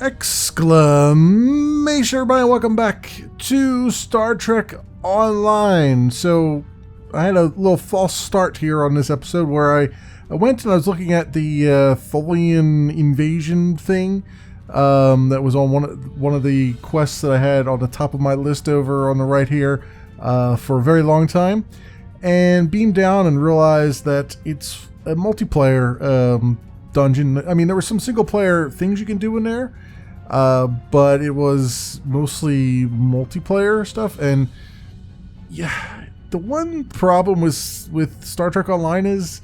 Exclamation, everybody, welcome back to Star Trek Online. So, I had a little false start here on this episode where I went and I was looking at the Tholian invasion thing that was on one of the quests that I had on the top of my list over on the right here for a very long time, and beamed down and realized that it's a multiplayer dungeon. I mean, there were some single player things you can do in there, but it was mostly multiplayer stuff. And yeah, the one problem with Star Trek Online is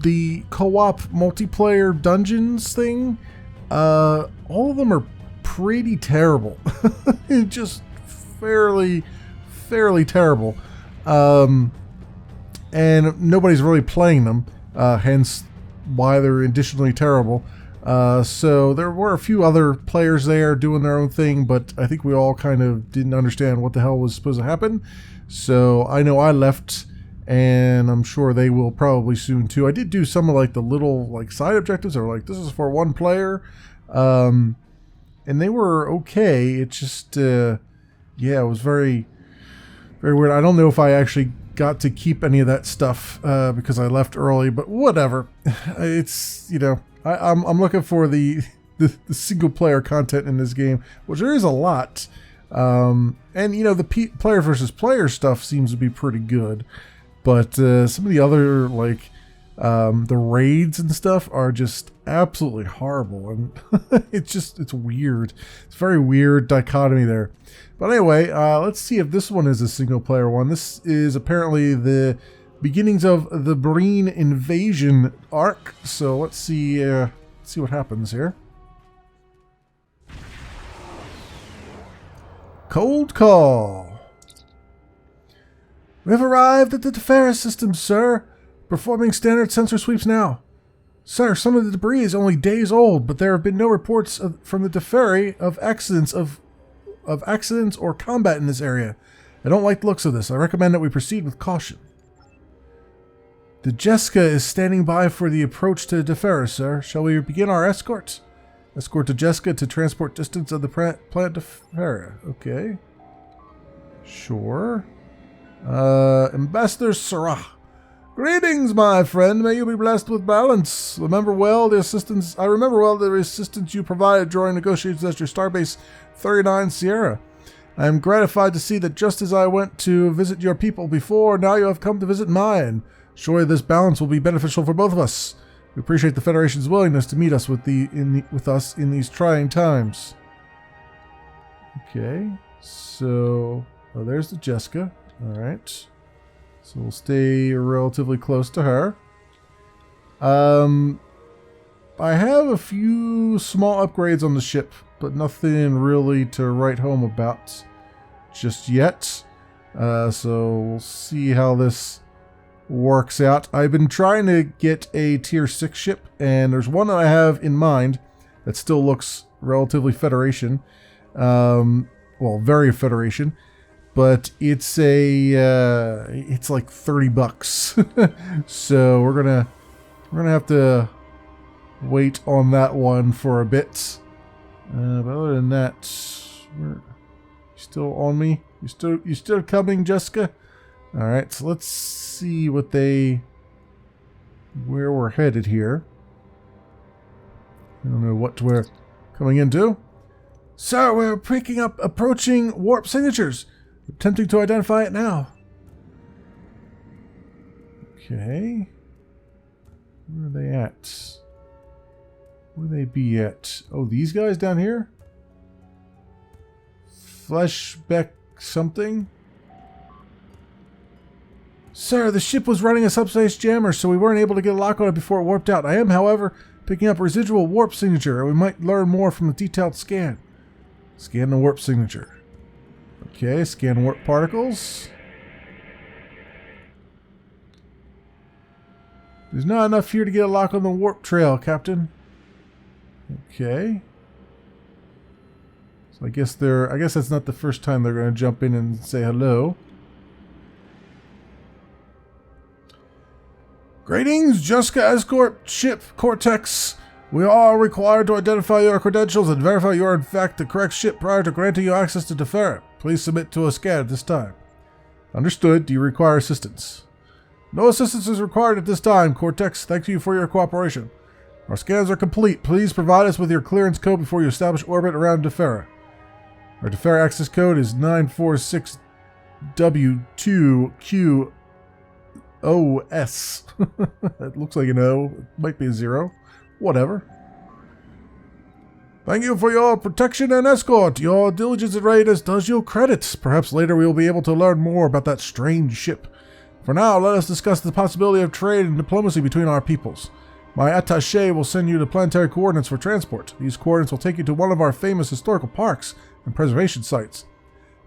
the co-op multiplayer dungeons thing. All of them are pretty terrible. Just fairly terrible. And nobody's really playing them, hence why they're additionally terrible. So there were a few other players there doing their own thing, but I think we all kind of didn't understand what the hell was supposed to happen. So I know I left, and I'm sure they will probably soon too. I did do some of like the little like side objectives that were like, this is for one player. And they were okay. It just, yeah, it was very weird. I don't know if I actually got to keep any of that stuff because I left early, but whatever. It's, you know, I'm looking for the single player content in this game, which there is a lot. And you know, the player versus player stuff seems to be pretty good, but some of the other like the raids and stuff are just absolutely horrible, and it's weird. It's very weird dichotomy there. But anyway, let's see if this one is a single player one. This is apparently the beginnings of the Breen invasion arc. So let's see what happens here. Cold call. We have arrived at the Tefera system, sir. Performing standard sensor sweeps now. Sir, some of the debris is only days old, but there have been no reports from the Teferi of accidents or combat in this area. I don't like the looks of this. I recommend that we proceed with caution. The Jessica is standing by for the approach to the Tefera, sir. Shall we begin our escort? Escort to Jessica to transport distance of the planet Tefera. Okay. Sure. Ambassador Sarah. Greetings, my friend. May you be blessed with balance. I remember well the assistance you provided during negotiations at your starbase 39 Sierra. I am gratified to see that just as I went to visit your people before, now you have come to visit mine. Surely this balance will be beneficial for both of us. We appreciate the Federation's willingness to meet us with us in these trying times. Okay, so there's the Jessica. All right. So we'll stay relatively close to her. I have a few small upgrades on the ship, but nothing really to write home about just yet. So we'll see how this works out. I've been trying to get a tier 6 ship, and there's one that I have in mind that still looks relatively Federation. Well, very Federation. But it's it's like $30. So we're gonna have to wait on that one for a bit. But other than that, you still on me? You still coming, Jessica? All right. So let's see where we're headed here. I don't know what we're coming into. Sir, we're picking up approaching warp signatures. Attempting to identify it now. Okay. Where are they at? Where they be at? Oh, these guys down here? Flashback something? Sir, the ship was running a subspace jammer, so we weren't able to get a lock on it before it warped out. I am, however, picking up a residual warp signature, and we might learn more from the detailed scan. Scan the warp signature. Okay, scan warp particles. There's not enough here to get a lock on the warp trail, Captain. Okay. So I guess that's not the first time they're going to jump in and say hello. Greetings, Jessica escort ship Cortex. We are required to identify your credentials and verify you are in fact the correct ship prior to granting you access to Defera. Please submit to a scan at this time. Understood. Do you require assistance? No assistance is required at this time. Cortex, thank you for your cooperation. Our scans are complete. Please provide us with your clearance code before you establish orbit around Defera. Our Defera access code is 946W2QOS. That looks like an O. It might be a 0. Whatever. Thank you for your protection and escort. Your diligence and readiness does you credit. Perhaps later we will be able to learn more about that strange ship. For now, let us discuss the possibility of trade and diplomacy between our peoples. My attaché will send you the planetary coordinates for transport. These coordinates will take you to one of our famous historical parks and preservation sites.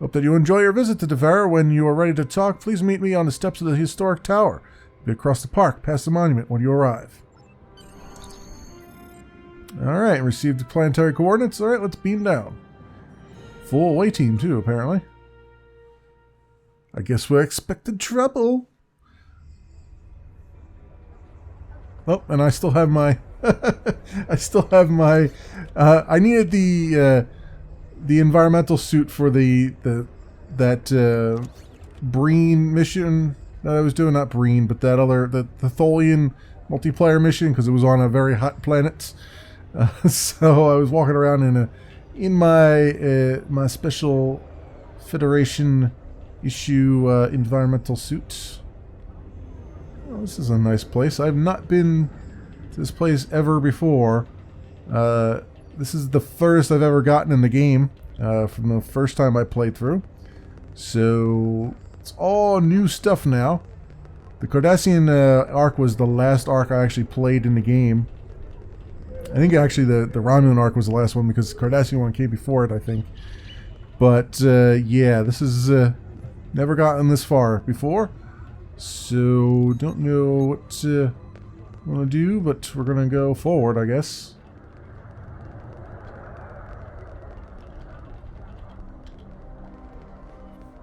Hope that you enjoy your visit to Defera. When you are ready to talk, please meet me on the steps of the historic tower. Be across the park, past the monument when you arrive. Alright, received the planetary coordinates. Alright, let's beam down. Full away team too, apparently. I guess we're expecting trouble. Oh, and I still have my... I needed the environmental suit for that Breen mission that I was doing. Not Breen, but that other... the Tholian multiplayer mission, because it was on a very hot planet. So I was walking around in my special Federation issue environmental suit. Oh, this is a nice place. I've not been to this place ever before. This is the first I've ever gotten in the game from the first time I played through. So it's all new stuff now. The Cardassian arc was the last arc I actually played in the game. I think actually the Romulan arc was the last one because the Cardassian one came before it, I think. But yeah, this is never gotten this far before. So don't know what I'm going to do, but we're going to go forward, I guess.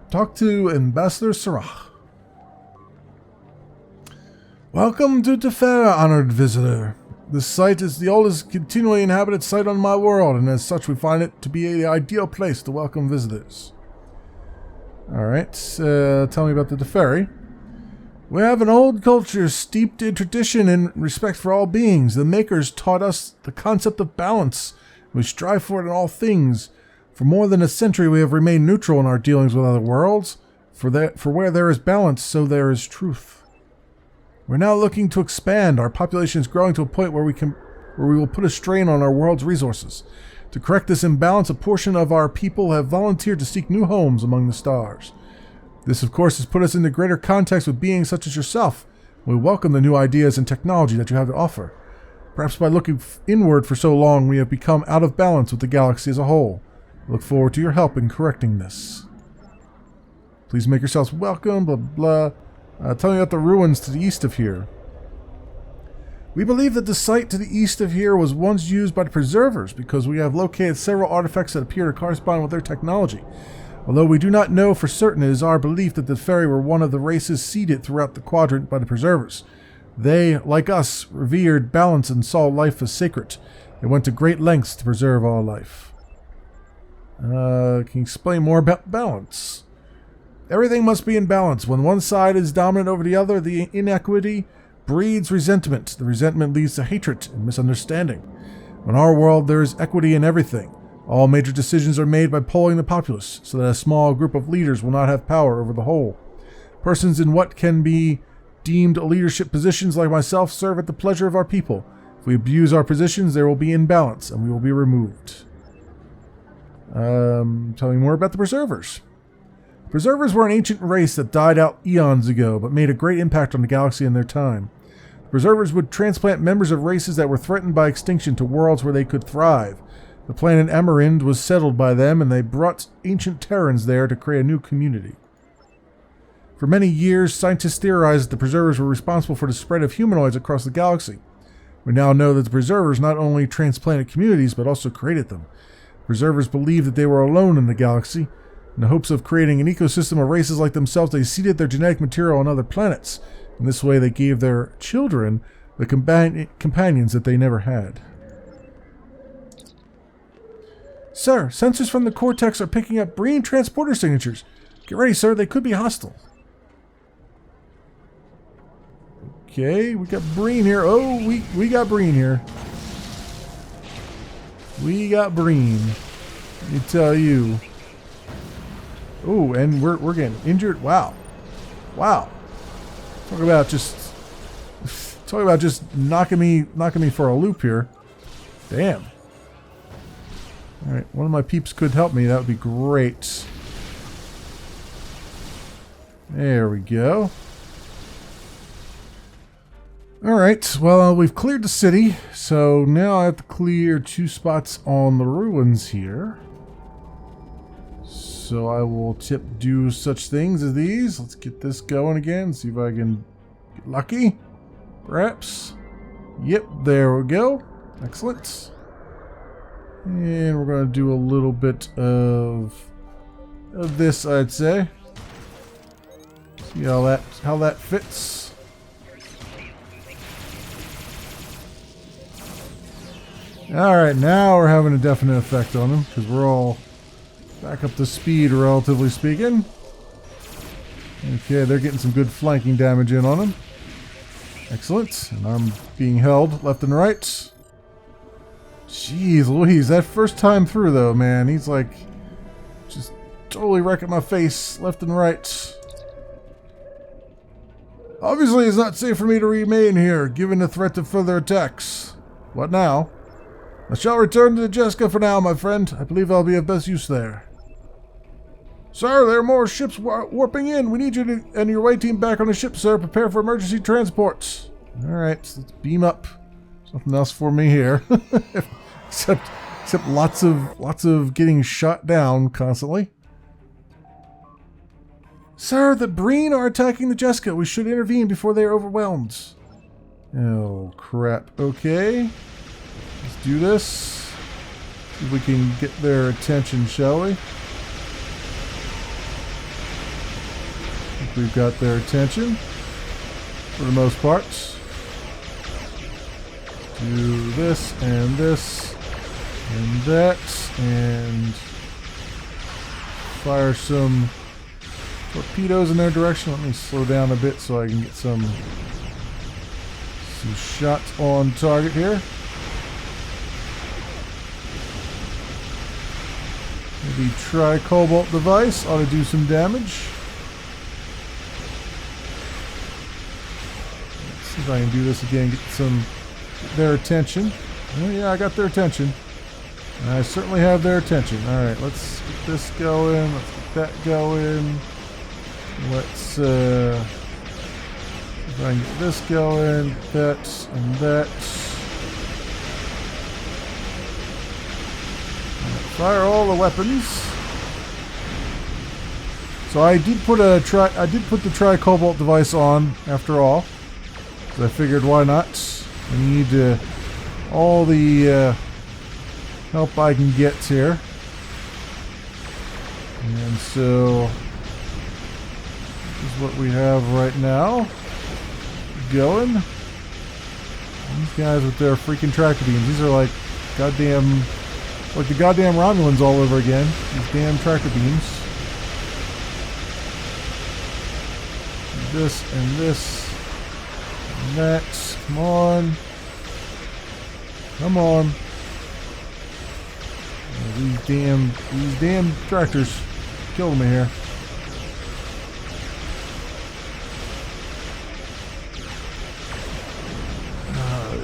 Talk to Ambassador Sarah. Welcome to Defera, honored visitor. This site is the oldest continually inhabited site on my world, and as such we find it to be the ideal place to welcome visitors. Alright, tell me about the Deferi. We have an old culture steeped in tradition and respect for all beings. The Makers taught us the concept of balance. We strive for it in all things. For more than a century we have remained neutral in our dealings with other worlds. For where there is balance, so there is truth. We're now looking to expand. Our population is growing to a point where we will put a strain on our world's resources. To correct this imbalance, a portion of our people have volunteered to seek new homes among the stars. This, of course, has put us into greater contact with beings such as yourself. We welcome the new ideas and technology that you have to offer. Perhaps by looking inward for so long, we have become out of balance with the galaxy as a whole. I look forward to your help in correcting this. Please make yourselves welcome, blah, blah. Tell me about the ruins to the east of here. We believe that the site to the east of here was once used by the preservers because we have located several artifacts that appear to correspond with their technology. Although we do not know for certain, it is our belief that the Deferi were one of the races seeded throughout the quadrant by the preservers. They, like us, revered balance and saw life as sacred. They went to great lengths to preserve all life. Can you explain more about balance? Everything must be in balance. When one side is dominant over the other, the inequity breeds resentment. The resentment leads to hatred and misunderstanding. In our world, there is equity in everything. All major decisions are made by polling the populace, so that a small group of leaders will not have power over the whole. Persons in what can be deemed leadership positions like myself serve at the pleasure of our people. If we abuse our positions, there will be imbalance, and we will be removed. Tell me more about the Preservers. Preservers were an ancient race that died out eons ago, but made a great impact on the galaxy in their time. Preservers would transplant members of races that were threatened by extinction to worlds where they could thrive. The planet Emerind was settled by them, and they brought ancient Terrans there to create a new community. For many years, scientists theorized that the Preservers were responsible for the spread of humanoids across the galaxy. We now know that the Preservers not only transplanted communities, but also created them. Preservers believed that they were alone in the galaxy. In the hopes of creating an ecosystem of races like themselves, they seeded their genetic material on other planets. In this way, they gave their children the companions that they never had. Sir, sensors from the Cortex are picking up Breen transporter signatures. Get ready, sir. They could be hostile. Okay, we got Breen here. Oh, we got Breen here. We got Breen. Let me tell you. Oh, and we're getting injured. Wow. Wow. Talk about just knocking me for a loop here. Damn. All right, one of my peeps could help me. That would be great. There we go. All right, well, we've cleared the city, so now I have to clear 2 spots on the ruins here. So I will do such things as these. Let's get this going again, see if I can get lucky. Perhaps. Yep, there we go. Excellent. And we're going to do a little bit of this, I'd say. See how that fits. Alright, now we're having a definite effect on them, because we're all back up to speed, relatively speaking. Okay, they're getting some good flanking damage in on them. Excellent. And I'm being held left and right. Jeez Louise, that first time through though, man, he's like just totally wrecking my face left and right. Obviously, it's not safe for me to remain here, given the threat of further attacks. What now? I shall return to Jessica for now, my friend. I believe I'll be of best use there. Sir, there are more ships warping in. We need you and your away team back on the ship, sir. Prepare for emergency transports. Alright, let's beam up. Something else for me here. except lots of getting shot down constantly. Sir, the Breen are attacking the Jessica. We should intervene before they are overwhelmed. Oh, crap. Okay. Let's do this. See if we can get their attention, shall we? I think we've got their attention. For the most part. Do this and this and that and fire some torpedoes in their direction. Let me slow down a bit so I can get some shots on target here. Maybe try Cobalt device. Ought to do some damage. Let's see if I can do this again. Get their attention. Oh yeah, I got their attention. I certainly have their attention. Alright, let's get this going. Let's get that going. Let's see if I can get this going. That and that. Fire all the weapons. So I did put the tri-cobalt device on after all. I figured, why not? I need all the help I can get here. And so this is what we have right now. Going. These guys with their freaking tractor beams. These are like the goddamn Romulans all over again. These damn tractor beams. This and this. And that. Come on. Come on. These damn tractors killed me here.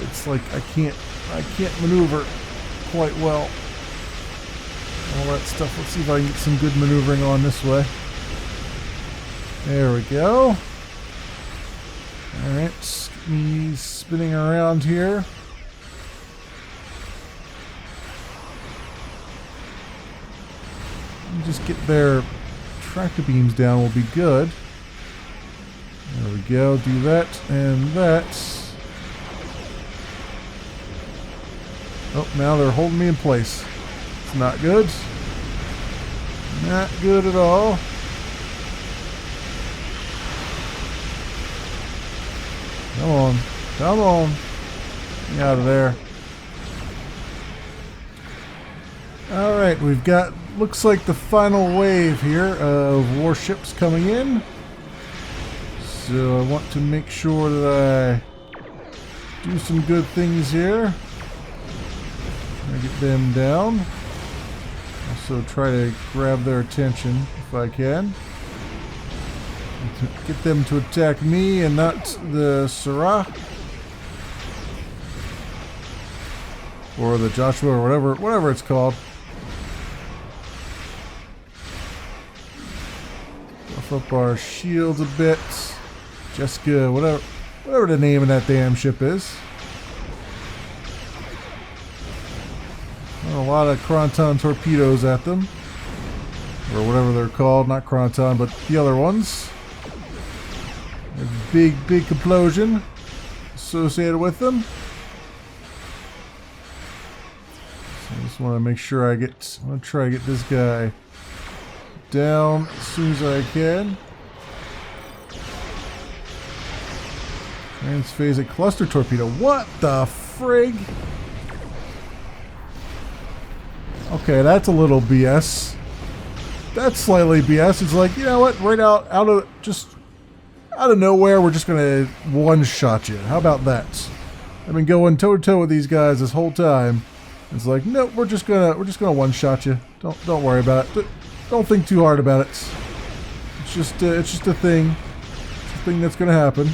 It's like I can't maneuver quite well. All that stuff. Let's see if I can get some good maneuvering on this way. There we go. Alright, get me spinning around here. Just get their tractor beams down will be good. There we go. Do that and that. Oh, now they're holding me in place. It's not good. Not good at all. Come on. Come on. Get out of there. Alright, we've got, looks like the final wave here of warships coming in. So I want to make sure that I do some good things here. Try to get them down. Also try to grab their attention if I can. Get them to attack me and not the Sarah. Or the Joshua or whatever it's called. Buff up our shields a bit. Jessica, whatever the name of that damn ship is. A lot of Cronton torpedoes at them. Or whatever they're called. Not Cronton, but the other ones. A big explosion associated with them. So I just want to make sure I want to try to get this guy down as soon as I can. Transphasic cluster torpedo. What the frig? Okay, that's a little BS. That's slightly BS. It's like, you know what? Right out of nowhere, we're just gonna one-shot you. How about that? I've been going toe-to-toe with these guys this whole time. It's like, no, we're just gonna one-shot you. Don't worry about it. Don't think too hard about it. It's just a thing. It's a thing that's gonna happen.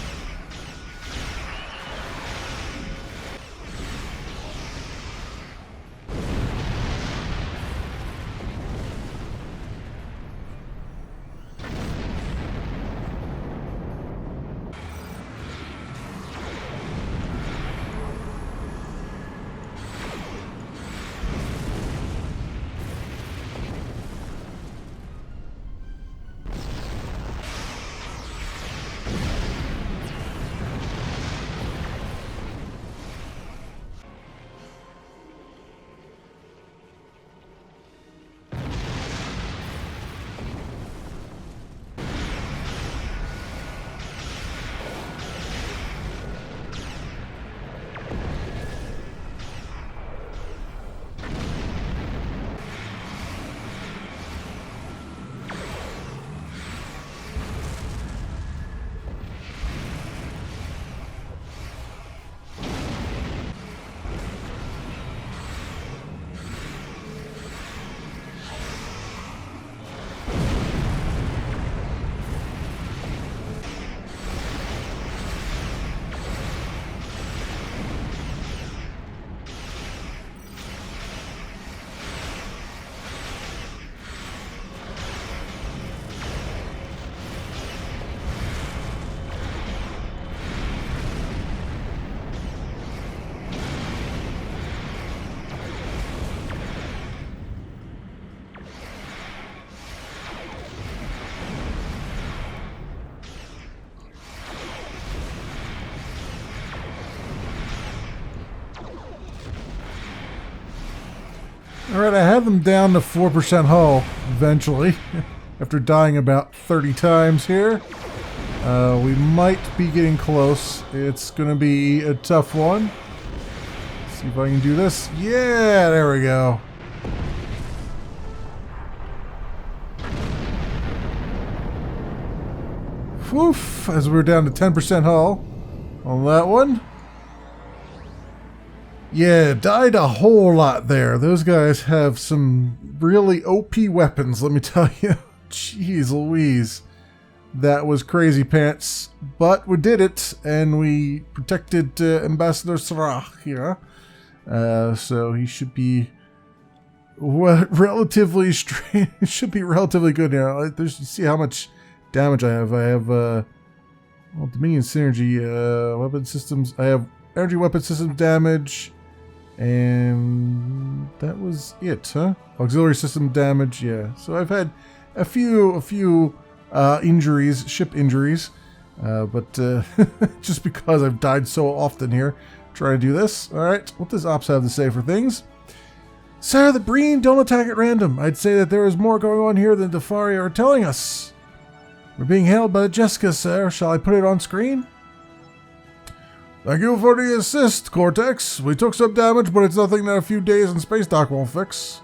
Alright, I have them down to 4% hull, eventually, after dying about 30 times here. We might be getting close. It's going to be a tough one. Let's see if I can do this. Yeah, there we go. Woof, as we're down to 10% hull on that one. Yeah, died a whole lot there. Those guys have some really OP weapons, let me tell you. Jeez Louise. That was crazy pants. But we did it, and we protected Ambassador Sarah here. So he should be relatively straight. Should be relatively good here. You see how much damage I have. I have well, Dominion Synergy weapon systems. I have energy weapon systems damage. And that was it, huh? Auxiliary system damage, yeah. So I've had a few injuries, ship injuries, but just because I've died so often here, trying to do this. All right, what does Ops have to say for things? Sir, the Breen don't attack at random. I'd say that there is more going on here than Defaria are telling us. We're being hailed by the Jessica, sir. Shall I put it on screen? Thank you for the assist, Cortex. We took some damage, but it's nothing that a few days in space dock won't fix.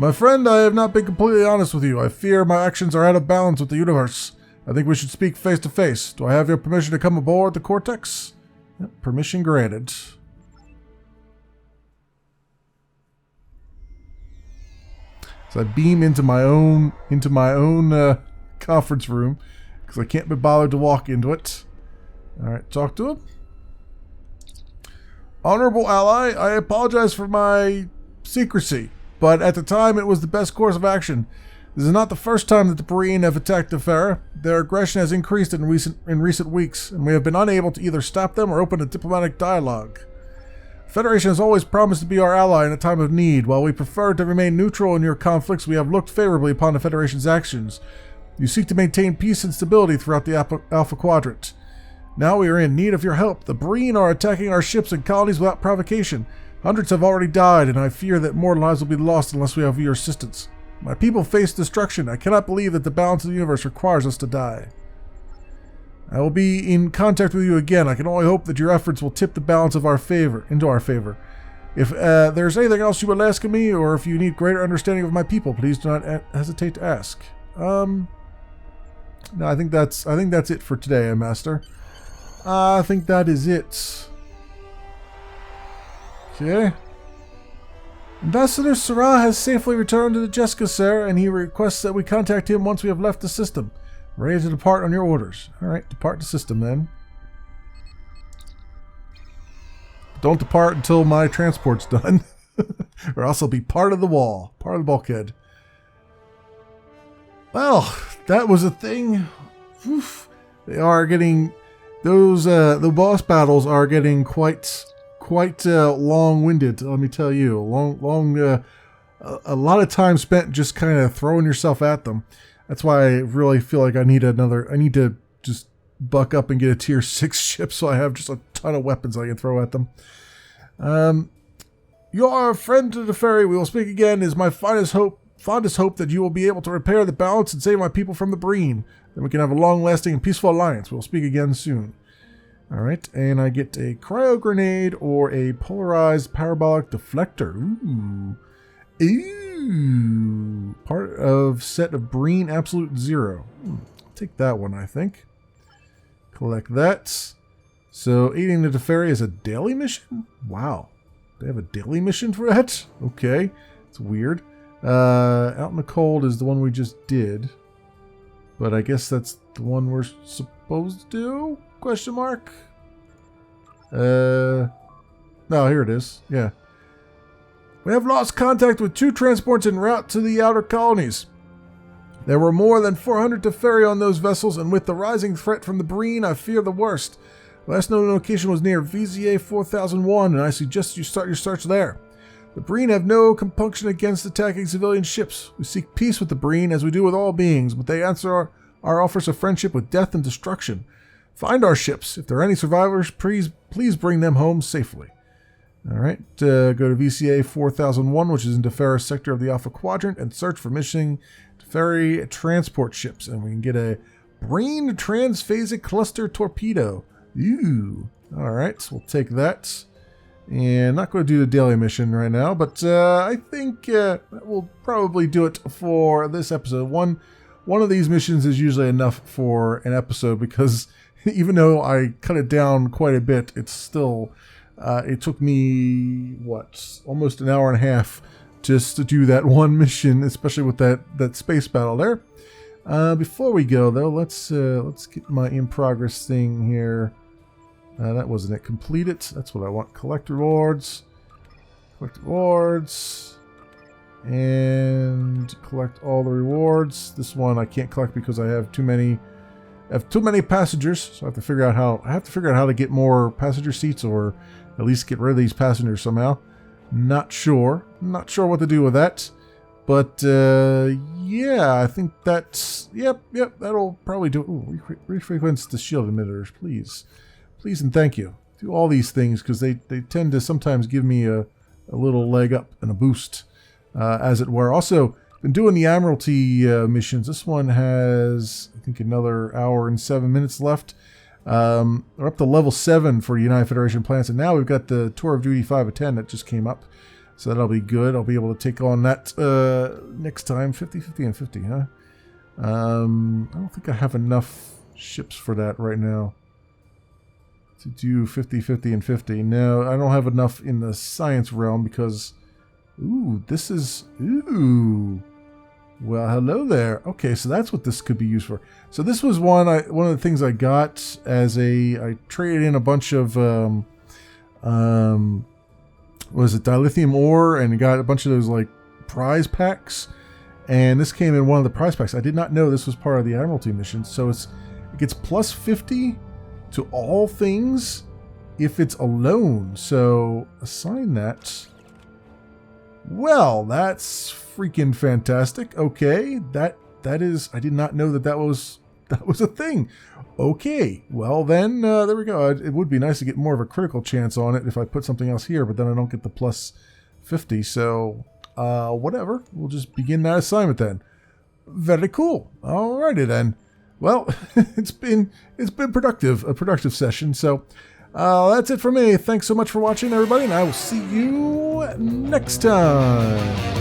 My friend, I have not been completely honest with you. I fear my actions are out of balance with the universe. I think we should speak face to face. Do I have your permission to come aboard the Cortex? Yep, permission granted. So I beam into my own conference room because I can't be bothered to walk into it. All right, talk to him. Honorable ally, I apologize for my secrecy, but at the time it was the best course of action. This is not the first time that the Breen have attacked Defera. Their aggression has increased in recent weeks, and we have been unable to either stop them or open a diplomatic dialogue. The Federation has always promised to be our ally in a time of need. While we prefer to remain neutral in your conflicts, we have looked favorably upon the Federation's actions. You seek to maintain peace and stability throughout the Alpha Quadrant. Now we are in need of your help. The Breen are attacking our ships and colonies without provocation. Hundreds have already died, and I fear that more lives will be lost unless we have your assistance. My people face destruction. I cannot believe that the balance of the universe requires us to die. I will be in contact with you again. I can only hope that your efforts will tip the balance of into our favor. If there's anything else you would ask of me, or if you need greater understanding of my people, please do not hesitate to ask. No, I think that's it for today, Master. I think that is it. Okay. Ambassador Sarah has safely returned to the Jessica, sir, and he requests that we contact him once we have left the system. Ready to depart on your orders. Alright, depart the system then. Don't depart until my transport's done. Or else I'll be part of the wall. Part of the bulkhead. Well, that was a thing. Oof. They are getting... the boss battles are getting quite long-winded, let me tell you. A lot of time spent just kind of throwing yourself at them. That's why I really feel like I need to just buck up and get a tier 6 ship so I have just a ton of weapons I can throw at them. You are a friend to the ferry. We will speak again. It is my fondest hope that you will be able to repair the balance and save my people from the Breen. Then we can have a long-lasting and peaceful alliance. We will speak again soon. Alright, and I get a cryo grenade or a polarized parabolic deflector. Ooh. Part of set of Breen Absolute Zero. I'll take that one, I think. Collect that. So, aiding the Teferi is a daily mission? Wow. They have a daily mission for that? Okay. It's weird. Out in the Cold is the one we just did. But I guess that's the one we're supposed to do? Question mark? No, here it is. Yeah. We have lost contact with 2 transports en route to the outer colonies. There were more than 400 Teferi on those vessels, and with the rising threat from the Breen, I fear the worst. Last known location was near VZA 4001, and I suggest you start your search there. The Breen have no compunction against attacking civilian ships. We seek peace with the Breen, as we do with all beings, but they answer our offers of friendship with death and destruction. Find our ships. If there are any survivors, please bring them home safely. Alright, go to VCA 4001, which is in Defera's sector of the Alpha Quadrant, and search for missing Teferi transport ships. And we can get a Breen Transphasic Cluster Torpedo. Ooh. Alright, so we'll take that. And not going to do the daily mission right now, but I think we'll probably do it for this episode. One of these missions is usually enough for an episode because even though I cut it down quite a bit, it's still... it took me, almost an hour and a half just to do that one mission, especially with that space battle there. Before we go, though, let's get my in-progress thing here. That wasn't it. Complete it. That's what I want. Collect rewards. Collect rewards. And collect all the rewards. This one I can't collect because I have too many passengers, so I have to figure out how to get more passenger seats, or at least get rid of these passengers somehow. Not sure what to do with that, but yeah, I think that's yep, that'll probably do it. Ooh, refrequence the shield emitters, please and thank you. Do all these things because they tend to sometimes give me a little leg up and a boost, as it were. Also, been doing the Admiralty missions. This one has, I think, another hour and 7 minutes left. We're up to level 7 for United Federation planets, and now we've got the Tour of Duty 5 of 10 that just came up. So that'll be good. I'll be able to take on that next time. 50, 50, and 50, huh? I don't think I have enough ships for that right now. To do 50, 50, and 50. No, I don't have enough in the science realm because... Ooh, this is... Ooh. Well, hello there. Okay, so that's what this could be used for. So this was one of the things I got as I traded in a bunch of... was it dilithium ore, and got a bunch of those like prize packs, and this came in one of the prize packs. I did not know this was part of the Admiralty mission. So it gets plus 50 to all things if it's alone. So assign that. Well, that's freaking fantastic. Okay, that is. I did not know that was a thing. Okay, well then, there we go. It would be nice to get more of a critical chance on it if I put something else here, but then I don't get the plus 50, so whatever. We'll just begin that assignment then. Very cool. Alrighty then. Well, it's been a productive session, so that's it for me. Thanks so much for watching, everybody, and I will see you next time.